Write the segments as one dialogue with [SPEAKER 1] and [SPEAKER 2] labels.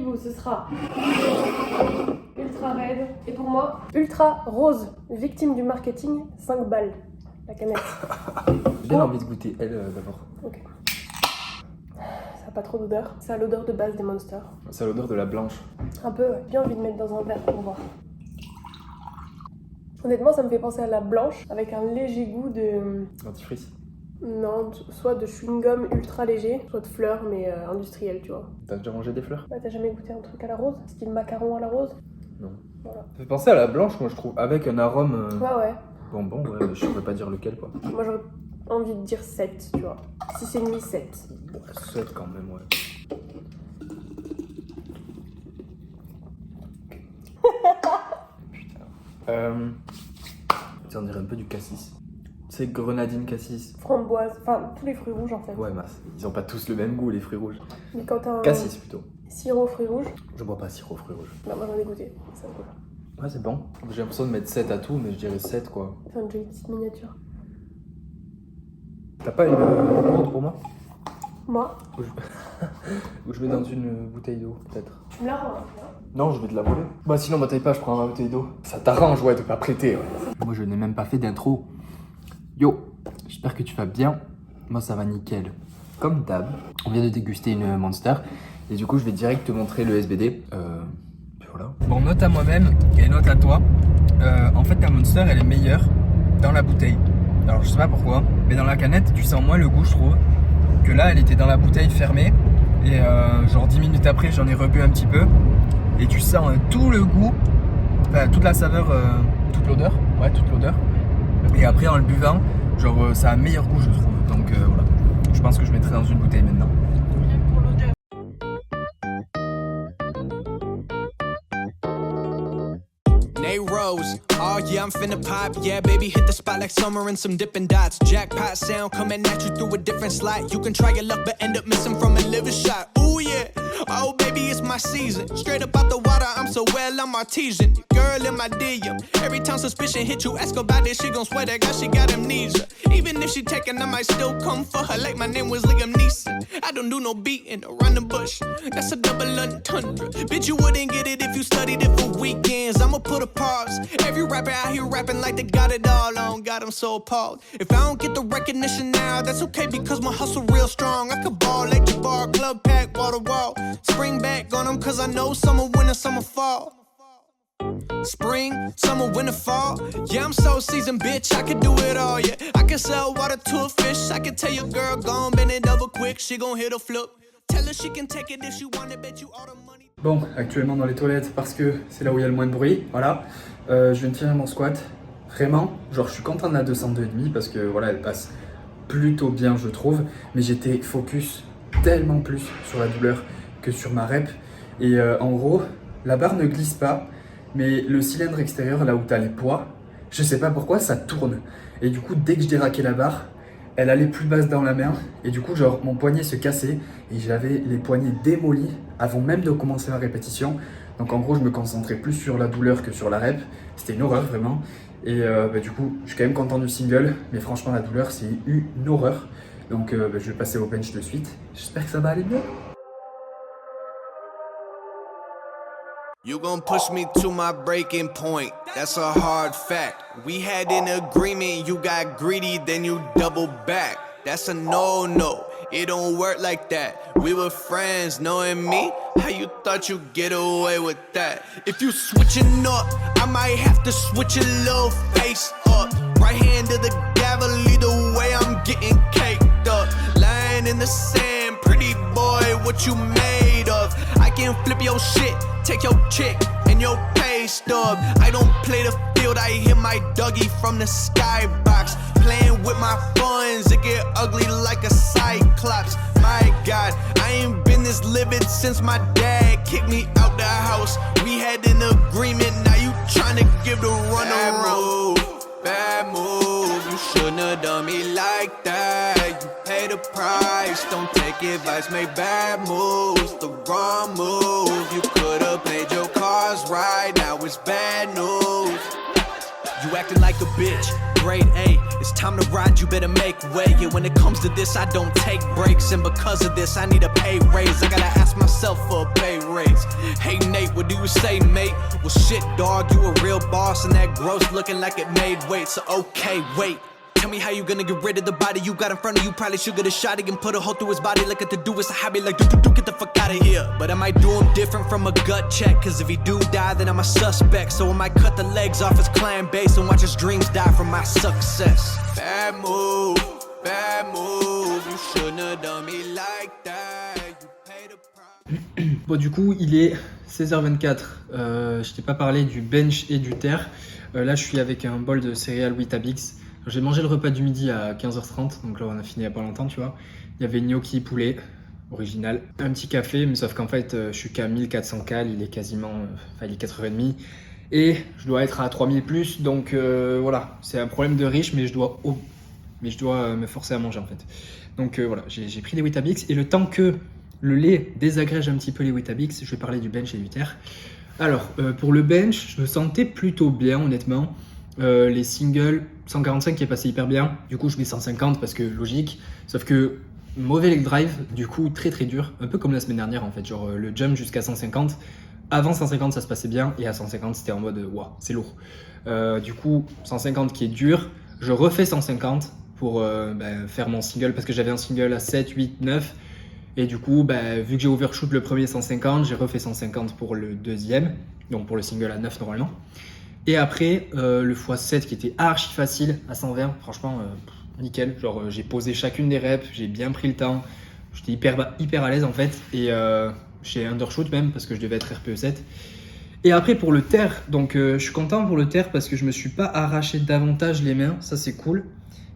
[SPEAKER 1] Malibu, ce sera ultra red. Et pour moi, ultra rose. Victime du marketing, 5 balles. La canette.
[SPEAKER 2] J'ai bien envie de goûter elle d'abord.
[SPEAKER 1] Ok. Ça n'a pas trop d'odeur. Ça a l'odeur de base des Monsters.
[SPEAKER 2] Ça a l'odeur de la blanche.
[SPEAKER 1] Un peu, ouais. J'ai envie de mettre dans un verre pour voir. Honnêtement, ça me fait penser à la blanche avec un léger goût de...
[SPEAKER 2] Dentifrice.
[SPEAKER 1] Non, soit de chewing-gum ultra léger, soit de fleurs mais industrielles, tu vois.
[SPEAKER 2] T'as déjà mangé des fleurs?
[SPEAKER 1] Ouais, t'as jamais goûté un truc à la rose? Style macaron à la rose?
[SPEAKER 2] Non.
[SPEAKER 1] Voilà.
[SPEAKER 2] Ça fait penser à la blanche, moi je trouve, avec un arôme.
[SPEAKER 1] Ouais.
[SPEAKER 2] Bonbon, ouais, mais je pourrais pas dire lequel quoi.
[SPEAKER 1] Moi j'aurais envie de dire 7, tu vois. Si c'est nuit, 7.
[SPEAKER 2] Ouais, 7 quand même, ouais. Putain. Ça on dirait un peu du cassis. C'est grenadine cassis.
[SPEAKER 1] Framboise, enfin tous les fruits rouges en fait.
[SPEAKER 2] Ouais, mais ils ont pas tous le même goût les fruits rouges.
[SPEAKER 1] Mais quand t'as un
[SPEAKER 2] Cassis plutôt.
[SPEAKER 1] sirop fruits rouges,
[SPEAKER 2] Je bois pas sirop fruits rouges.
[SPEAKER 1] bah moi j'en ai goûté, ça me cool.
[SPEAKER 2] Ouais, c'est bon. J'ai l'impression de mettre 7 à tout, mais je dirais 7 quoi.
[SPEAKER 1] Enfin une jolie petite miniature.
[SPEAKER 2] T'as pas une gourde pour moi?
[SPEAKER 1] Moi,
[SPEAKER 2] Ou je mets dans une bouteille d'eau, peut-être.
[SPEAKER 1] tu me la rends, hein.
[SPEAKER 2] Non, je vais te la voler. Bah sinon, ma taille pas, je prends ma bouteille d'eau. Ça t'arrange, ouais, de pas prêter. Ouais. Moi, je n'ai même pas fait d'intro. Yo, j'espère que tu vas bien. Moi, ça va nickel. Comme d'hab, on vient de déguster une Monster. Et du coup, je vais direct te montrer le SBD. Puis voilà. Bon, note à moi-même et note à toi. En fait, la Monster, elle est meilleure dans la bouteille. Alors, je sais pas pourquoi, mais dans la canette, tu sens moins le goût, je trouve. Que là, elle était dans la bouteille fermée. Et genre 10 minutes après, j'en ai rebu un petit peu. Et tu sens tout le goût, enfin toute la saveur, toute l'odeur. Ouais, toute l'odeur. Et après, en le buvant, genre ça a un meilleur goût, je trouve. Donc voilà. Je pense que je mettrai dans une bouteille maintenant.
[SPEAKER 3] Nate Rose, oh yeah, I'm finna pop, yeah, baby, hit the spot like summer and some dipping dots. Jackpot sound coming at you through a different slot. You can try your luck, but end up missing from a liver shot. Ooh yeah, oh baby, it's my season. Straight up out the water, I'm so well, I'm artesian. Girl in my DM, every time suspicion hit you, ask about it, she gon' swear that God, she got amnesia. Even if she taken, I might still come for her like my name was Liam Neeson. I don't do no beating around the bush, that's a double entendre. Bitch, you wouldn't get it if you studied it for weekends. I'ma put a pause. Every rapper out here rapping like they got it all on. God, I'm so appalled. If I don't get the recognition now, that's okay because my hustle real strong. I could ball like the bar, club pack, wall to wall. Spring back on them cause I know summer, winter, summer, fall. Spring, summer, winter, fall. Yeah, I'm so seasoned, bitch, I can do it all, yeah. I can sell water to a fish. I can tell your girl, gon' bend it over quick. She gon' hit a flip. Tell her she can take it if she want it, bet you all the money.
[SPEAKER 2] Bon, actuellement dans les toilettes parce que c'est là où il y a le moins de bruit, voilà. Je viens de finir mon squat, vraiment, genre je suis content de la 202,5 parce que voilà, elle passe plutôt bien je trouve, mais j'étais focus tellement plus sur la douleur que sur ma rep. Et en gros, la barre ne glisse pas, mais le cylindre extérieur, là où tu as les poids, je sais pas pourquoi, ça tourne. Et du coup, dès que je déraquais la barre, elle allait plus basse dans la main et du coup genre mon poignet se cassait et j'avais les poignets démolis avant même de commencer la répétition. Donc en gros je me concentrais plus sur la douleur que sur la rep. C'était une horreur vraiment. Et du coup je suis quand même content du single, mais franchement la douleur c'est une horreur. Donc je vais passer au bench de suite. J'espère que ça va aller mieux.
[SPEAKER 3] You gon' push me to my breaking point, that's a hard fact. We had an agreement, you got greedy, then you double back. That's a no-no, it don't work like that. We were friends, knowing me, how you thought you'd get away with that? If you switching up, I might have to switch your little face up. Right hand to the gavel, either way I'm getting caked up. Lying in the sand, pretty boy, what you made of? I can flip your shit, take your chick and your pay stub. I don't play the field, I hit my Dougie from the skybox. Playing with my funds, it get ugly like a cyclops. My God, I ain't been this livid since my dad kicked me out the house. We had an agreement, now you tryna give the runaround. Bad move, you shouldn't have done me like that. You pay the price, don't take advice, make bad moves, the wrong move. You could've played your cards right, now it's bad news. You you acting like a bitch. Grade A, it's time to ride, you better make way. Yeah, when it comes to this, I don't take breaks. And because of this, I need a pay raise. I gotta ask myself for a pay raise. Hey Nate, what do you say, mate? Well shit, dog, you a real boss. And that gross looking like it made weight. So okay, wait. Tell me how you gonna get rid of the body you got in front of you. Probably should get a shot and put a hole through his body. Like it to do it's a hobby, like do, get the fuck out of here. But I might do him different from a gut check. Cause if he do die, then I'm a suspect. So I might cut the legs off his clan base and watch his dreams die from my success. Bad move, you shouldn't have done me like that. You pay the price.
[SPEAKER 2] Bon, du coup, il est 16h24. Je t'ai pas parlé du bench et du terre. Là, je suis avec un bol de céréales Weetabix. J'ai mangé le repas du midi à 15h30, donc là on a fini il y a pas longtemps, tu vois. Il y avait gnocchi poulet, original, un petit café, mais sauf qu'en fait je suis qu'à 1400 cal, il est quasiment, il est 4h30 et je dois être à 3000 plus, donc voilà, c'est un problème de riche, mais je dois me forcer à manger en fait. Donc voilà, j'ai pris des Weetabix et le temps que le lait désagrège un petit peu les Weetabix, je vais parler du bench et du terre. Alors pour le bench, je me sentais plutôt bien honnêtement. Les singles 145 qui est passé hyper bien, du coup je mets 150 parce que logique, sauf que mauvais leg drive, du coup très dur, un peu comme la semaine dernière en fait, genre le jump jusqu'à 150, avant 150 ça se passait bien et à 150 c'était en mode waouh c'est lourd, du coup 150 qui est dur, je refais 150 pour faire mon single parce que j'avais un single à 7, 8, 9 et du coup vu que j'ai overshoot le premier 150, j'ai refait 150 pour le deuxième, donc pour le single à 9 normalement. Et après, le x7 qui était archi facile à 120, franchement, nickel. Genre, j'ai posé chacune des reps, j'ai bien pris le temps. J'étais hyper à l'aise en fait. Et j'ai undershoot même parce que je devais être RPE7. Et après, pour le terre, donc je suis content pour le terre parce que je me suis pas arraché davantage les mains. Ça, c'est cool.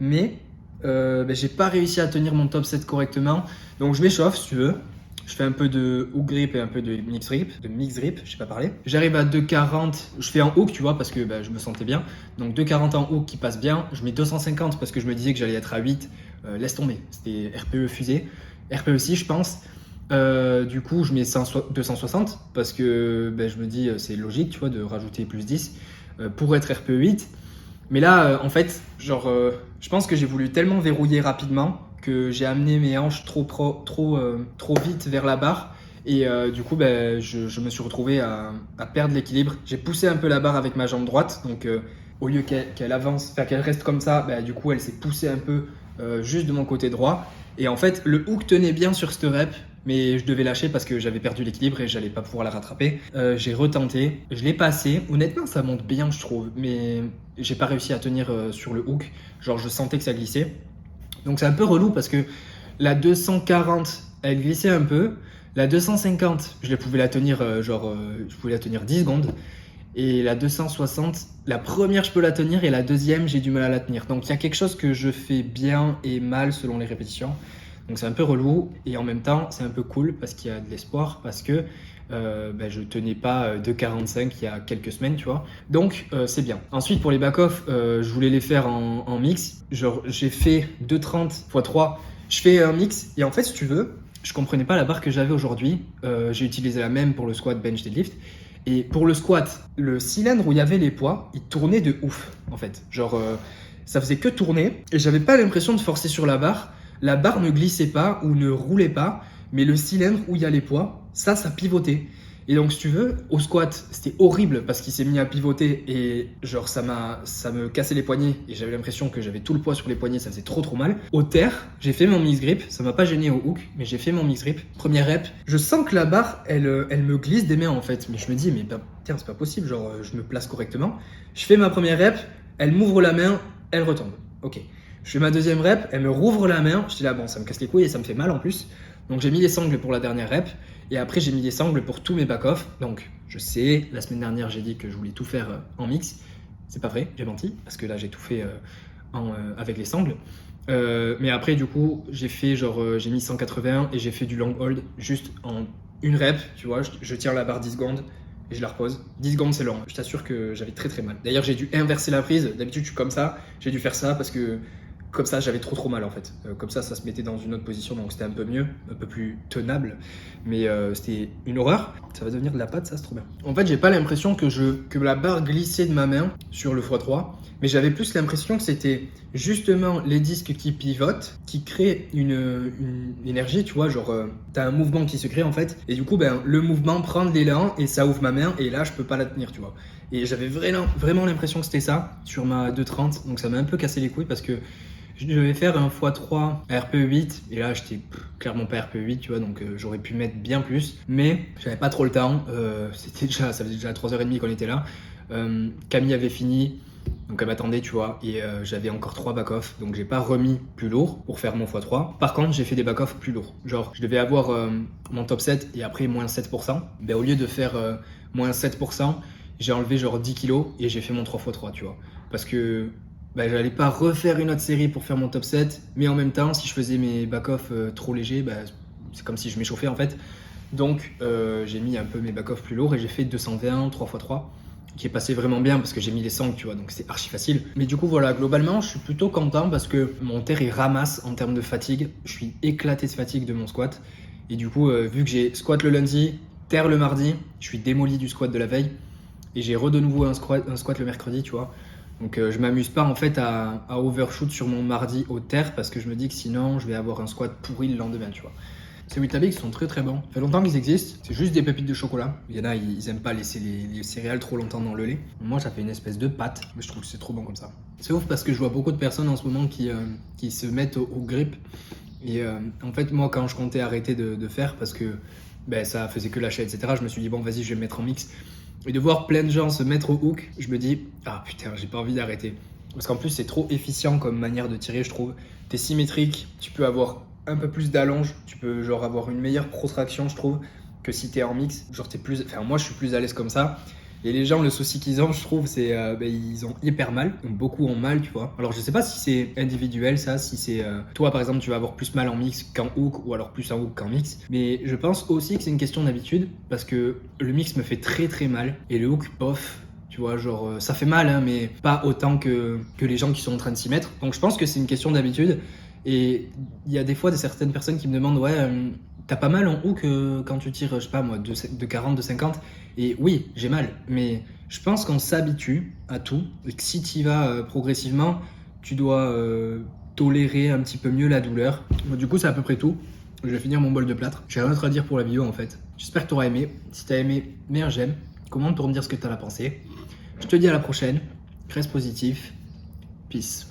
[SPEAKER 2] Mais j'ai pas réussi à tenir mon top 7 correctement. Donc, je m'échauffe si tu veux. Je fais un peu de hook grip et un peu de mix grip, je sais pas parler. J'arrive à 2,40, je fais en hook, tu vois, parce que je me sentais bien. Donc 2,40 en hook qui passe bien. Je mets 250 parce que je me disais que j'allais être à 8. Laisse tomber, c'était RPE fusée. RPE 6, je pense. Du coup, je mets 260 parce que je me dis c'est logique, tu vois, de rajouter plus 10 pour être RPE 8. Mais là, en fait, je pense que j'ai voulu tellement verrouiller rapidement que j'ai amené mes hanches trop vite vers la barre et du coup je me suis retrouvé à perdre l'équilibre. J'ai poussé un peu la barre avec ma jambe droite, donc au lieu qu'elle avance, qu'elle reste comme ça, du coup elle s'est poussée un peu juste de mon côté droit et en fait le hook tenait bien sur cette rep mais je devais lâcher parce que j'avais perdu l'équilibre et j'allais pas pouvoir la rattraper. J'ai retenté, je l'ai passé, honnêtement ça monte bien je trouve, mais j'ai pas réussi à tenir sur le hook, genre je sentais que ça glissait. Donc c'est un peu relou parce que la 240, elle glissait un peu. La 250, je pouvais la tenir je pouvais la tenir 10 secondes. Et la 260, la première je peux la tenir et la deuxième j'ai du mal à la tenir. Donc il y a quelque chose que je fais bien et mal selon les répétitions. Donc c'est un peu relou et en même temps c'est un peu cool parce qu'il y a de l'espoir parce que je tenais pas 2,45 il y a quelques semaines, tu vois. Donc c'est bien. Ensuite pour les back-off, je voulais les faire en mix. Genre j'ai fait 2,30 x 3. Je fais un mix et en fait si tu veux, je comprenais pas la barre que j'avais aujourd'hui. J'ai utilisé la même pour le squat, bench, deadlift. Et pour le squat, le cylindre où il y avait les poids, il tournait de ouf en fait. Genre ça faisait que tourner et j'avais pas l'impression de forcer sur la barre. La barre ne glissait pas ou ne roulait pas, mais le cylindre où il y a les poids, ça pivotait. Et donc, si tu veux, au squat, c'était horrible parce qu'il s'est mis à pivoter et genre ça me cassait les poignets et j'avais l'impression que j'avais tout le poids sur les poignets, ça faisait trop mal. Au terre, j'ai fait mon mix grip, ça m'a pas gêné au hook, mais j'ai fait mon mix grip. Première rep, je sens que la barre, elle me glisse des mains en fait, mais je me dis, mais tiens, c'est pas possible, genre je me place correctement. Je fais ma première rep, elle m'ouvre la main, elle retombe. Ok. Je fais ma deuxième rep, elle me rouvre la main, je dis là, bon, ça me casse les couilles et ça me fait mal en plus. Donc j'ai mis les sangles pour la dernière rep et après j'ai mis les sangles pour tous mes back-off. Donc je sais, la semaine dernière j'ai dit que je voulais tout faire en mix. C'est pas vrai, j'ai menti parce que là j'ai tout fait avec les sangles. Mais après du coup j'ai fait j'ai mis 180 et j'ai fait du long hold juste en une rep, tu vois, je tire la barre 10 secondes et je la repose. 10 secondes c'est long, je t'assure que j'avais très mal. D'ailleurs j'ai dû inverser la prise, d'habitude je suis comme ça, j'ai dû faire ça parce que
[SPEAKER 4] comme ça j'avais trop mal en fait. Comme ça se mettait dans une autre position, donc c'était un peu mieux, un peu plus tenable, mais c'était une horreur. Ça va devenir de la pâte, ça c'est trop bien. En fait j'ai pas l'impression que la barre glissait de ma main sur le x3, mais j'avais plus l'impression que c'était justement les disques qui pivotent, qui créent une énergie, tu vois, genre t'as un mouvement qui se crée en fait, et du coup le mouvement prend de l'élan et ça ouvre ma main, et là je peux pas la tenir, tu vois. Et j'avais vraiment l'impression que c'était ça sur ma 230, donc ça m'a un peu cassé les couilles parce que je devais faire un x3 RPE8 et là j'étais clairement pas RPE8, tu vois, donc j'aurais pu mettre bien plus, mais j'avais pas trop le temps. Ça faisait déjà 3h30 qu'on était là. Camille avait fini, donc elle m'attendait, tu vois, et j'avais encore 3 back-off, donc j'ai pas remis plus lourd pour faire mon x3. Par contre, j'ai fait des back-off plus lourds. Genre, je devais avoir mon top 7 et après moins 7%. Ben, au lieu de faire moins 7%, j'ai enlevé genre 10 kilos et j'ai fait mon 3x3, tu vois. Parce que j'allais pas refaire une autre série pour faire mon top 7, mais en même temps, si je faisais mes back-off trop légers, c'est comme si je m'échauffais en fait. Donc, j'ai mis un peu mes back-off plus lourds et j'ai fait 220 3x3. Qui est passé vraiment bien parce que j'ai mis les sangles, tu vois, donc c'est archi facile. Mais du coup, voilà, globalement, je suis plutôt content parce que mon terre il ramasse en termes de fatigue. Je suis éclaté de fatigue de mon squat. Et du coup, vu que j'ai squat le lundi, terre le mardi, je suis démoli du squat de la veille. Et j'ai de nouveau un squat le mercredi, tu vois. Donc je m'amuse pas en fait à overshoot sur mon mardi au terre parce que je me dis que sinon, je vais avoir un squat pourri le lendemain, tu vois. Ces Weetabix sont très bon. Ça fait longtemps qu'ils existent. C'est juste des pépites de chocolat. Il y en a, ils aiment pas laisser les céréales trop longtemps dans le lait. Moi, ça fait une espèce de pâte. Mais je trouve que c'est trop bon comme ça. C'est ouf parce que je vois beaucoup de personnes en ce moment qui se mettent au grip. Et en fait, moi, quand je comptais arrêter de faire parce que ça faisait que lâcher, etc., je me suis dit, bon, vas-y, je vais me mettre en mix. Et de voir plein de gens se mettre au hook, je me dis, ah putain, j'ai pas envie d'arrêter. Parce qu'en plus, c'est trop efficient comme manière de tirer, je trouve. T'es symétrique, tu peux avoir un peu plus d'allonge, tu peux genre avoir une meilleure protraction, je trouve, que si t'es en mix. Genre moi je suis plus à l'aise comme ça. Et les gens, le souci qu'ils ont, je trouve, c'est ils ont hyper mal. Donc beaucoup ont mal, tu vois. Alors je sais pas si c'est individuel ça, si c'est toi par exemple tu vas avoir plus mal en mix qu'en hook ou alors plus en hook qu'en mix. Mais je pense aussi que c'est une question d'habitude parce que le mix me fait très mal et le hook, bof. Tu vois, genre ça fait mal, hein, mais pas autant que les gens qui sont en train de s'y mettre. Donc je pense que c'est une question d'habitude. Et il y a des fois certaines personnes qui me demandent t'as pas mal en hook quand tu tires, je sais pas moi, de 40, de 50. Et oui, j'ai mal, mais je pense qu'on s'habitue à tout et que si tu y vas progressivement, tu dois tolérer un petit peu mieux la douleur. Bon, du coup, c'est à peu près tout. Je vais finir mon bol de plâtre. J'ai rien d'autre à dire pour la vidéo en fait. J'espère que t'auras aimé. Si t'as aimé, mets un j'aime. Commente pour me dire ce que t'en as pensé. Je te dis à la prochaine. Reste positif. Peace.